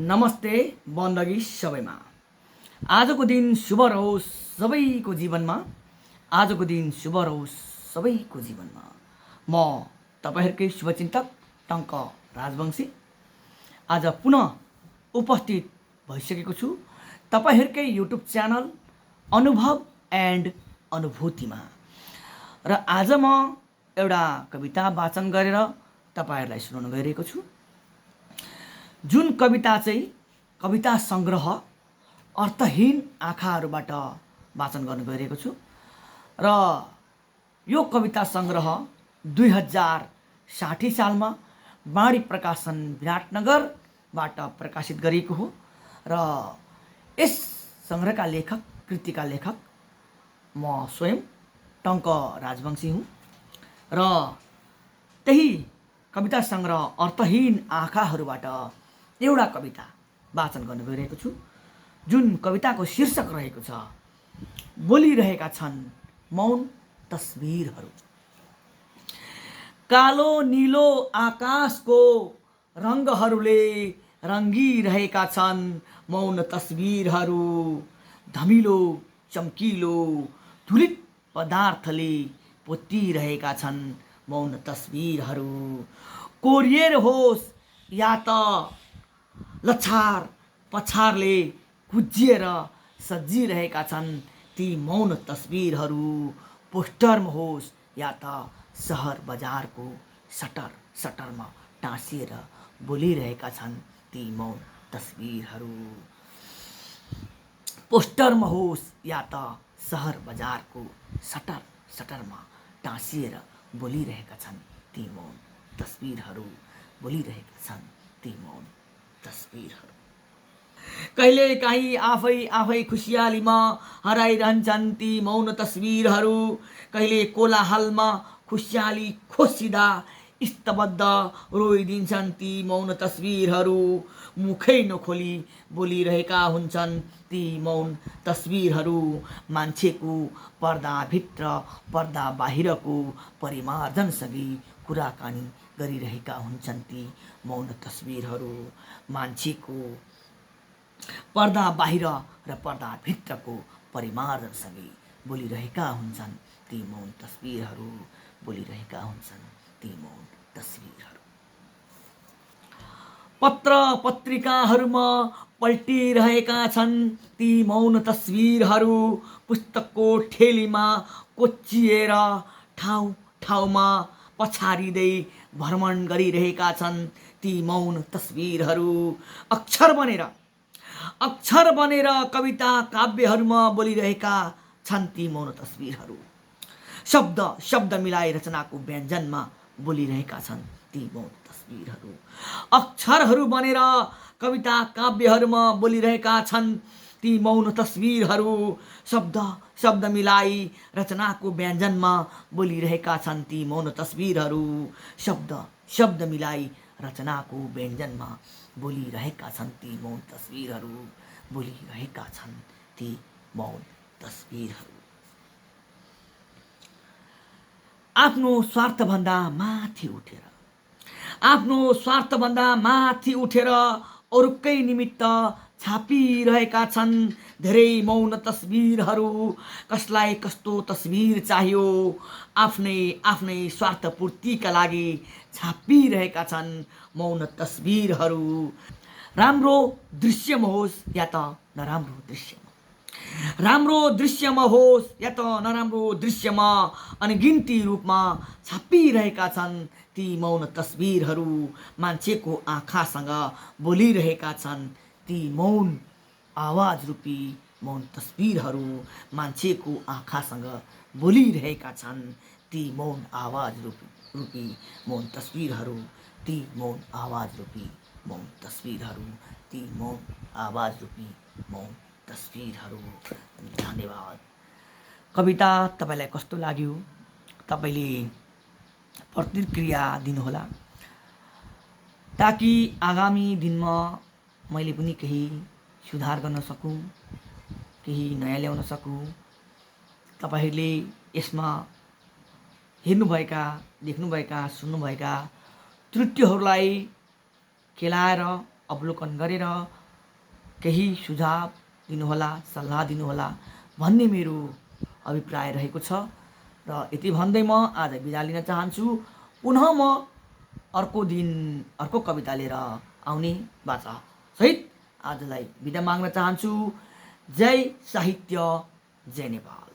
नमस्ते बन्दगी सबैमा। आजको दिन शुभ रहोस् सबैको जीवनमा। आजको दिन शुभ रहोस् सबैको जीवनमा। म तपाईहरुकै शुभचिन्तक टंक राजवंशी आज पुनः उपस्थित भइसकेको छु तपाईहरुकै युट्युब च्यानल अनुभव एन्ड अनुभूतिमा। र आज म एउटा कविता वाचन गरेर तपाईहरुलाई सुनाउन गइरहेको छु। जुन कविता चाहिँ कविता संग्रह अर्थहीन आँखाहरूबाट वाचन गर्न गइरहेको छु र यो कविता संग्रह 2060 सालमा बाणी प्रकाशन विराटनगरबाट प्रकाशित गरिएको हो र यस संग्रहका लेखक कृतिका लेखक म स्वयं टंक राजवंशी हुँ र त्यही कविता संग्रह अर्थहीन आँखाहरूबाट एउटा कविता वाचन गर्न गइरहेको छु जुन कविताको शीर्षक रहेको छ बोलिरहेका छन् मौन तस्बिरहरू। कालो नीलो आकाशको रंगहरूले रंगिरहेका छन् मौन तस्बिरहरू। धमिलो चम्किलो धुलित पदार्थले पोतिरहेका छन् मौन तस्बिरहरू। कोरिएर होस् या त लछार पछारले कुजिएर सजिरहेका छन् ती मौन तस्बिरहरू। पोस्टरमा होस् या त सहर बजारको सटर सटरमा टाँसिएर बोलिरहेका छन् ती मौन तस्बिरहरू। पोस्टरमा होस् या त सहर बजारको सटर सटरमा टाँसिएर बोलिरहेका छन् ती मौन तस्बिरहरू। बोलिरहेका छन् ती मौन तस्बिरहरू। कहिले काहीँ आफै आफै खुसियालीमा हराइरहन्छन् ती मौन तस्बिरहरू। कहिले कोलाहलमा खुसियाली खोसिदा स्तब्ध रोइदिन्छन् ती मौन तस्बिरहरू। मुखै नखोली बोलिरहेका हुन्छन् ती मौन तस्बिरहरू। मान्छेको पर्दाभित्र पर्दा बाहिरको परिमार्जनसँगै कुराकानी गरिरहेका हुन्छन् ती मौन तस्बिरहरू। मान्छेको पर्दा बाहिर र पर्दा भित्रको परिमार्जनसँगै बोलिरहेका हुन्छन् ती मौन तस्बिरहरू। बोलिरहेका हुन्छन् ती मौन तस्बिरहरू। पत्र पत्रिकाहरूमा पल्टिरहेका छन् ती मौन तस्बिरहरू। पुस्तकको ठेलीमा कोचिएर ठाउँ ठाउँमा पछारिँदै भ्रमण गरिरहेका छन् ती मौन तस्बिरहरू। अक्षर बनेर कविता काव्यहरूमा बोलिरहेका छन् ती मौन तस्बिरहरू। शब्द शब्द मिलाई रचनाको व्यञ्जनमा बोलिरहेका छन् ती मौन तस्बिरहरू। अक्षरहरू बनेर कविता काव्यहरूमा बोलिरहेका छन् ती मौन तस्बिरहरू। शब्द शब्द मिलाई रचनाको व्यञ्जनमा बोलिरहेका छन् ती मौन तस्बिरहरू। शब्द शब्द मिलाई रचनाको व्यञ्जनमा बोलिरहेका छन् ती मौन तस्बिरहरू। बोलिरहेका छन् ती मौन तस्बिरहरू। आफ्नो स्वार्थभन्दा माथि उठेर अरूकै निमित्त छापिरहेका छन् धेरै मौन तस्बिरहरू। कसलाई कस्तो तस्बिर चाहियो आफ्नै आफ्नै स्वार्थपूर्तिका लागि छापिरहेका छन् मौन तस्बिरहरू। राम्रो दृश्यमा होस् या त नराम्रो दृश्यमा। राम्रो दृश्यमा होस् या त नराम्रो दृश्यमा अनगिन्ती रूपमा छापिरहेका छन् ती मौन तस्बिरहरू। मान्छेको आँखासँग बोलिरहेका छन् ती मौन आवाज रूपी मौन तस्बिरहरू। मान्छेको आँखासँग बोलिरहेका छन् ती मौन आवाज रूपी मौन तस्बिरहरू। ती मौन आवाज रूपी मौन तस्बिरहरू। ती मौन आवाज रूपी मौन तस्बिरहरू। धन्यवाद। कविता तपाईलाई कस्तो लाग्यो तपाईले प्रतिक्रिया दिनुहोला ताकि आगामी दिनमा मैले पनि केही सुधार गर्न सकूँ, केही नयाँ ल्याउन सकूँ। तपाईहरुले यसमा हेर्नुभएका, देख्नुभएका, सुन्नुभएका त्रुटिहरूलाई केलाएर अवलोकन गरेर केही सुझाव दिनुहोला, सल्लाह दिनुहोला भन्ने मेरो अभिप्राय रहेको छ। र यति भन्दै म आज बिदा लिन चाहन्छु। पुनः म अर्को दिन अर्को कविता लिएर आउने बाचा सहित आजलाई बिदा माग्न चाहन्छु। जय साहित्य, जय नेपाल।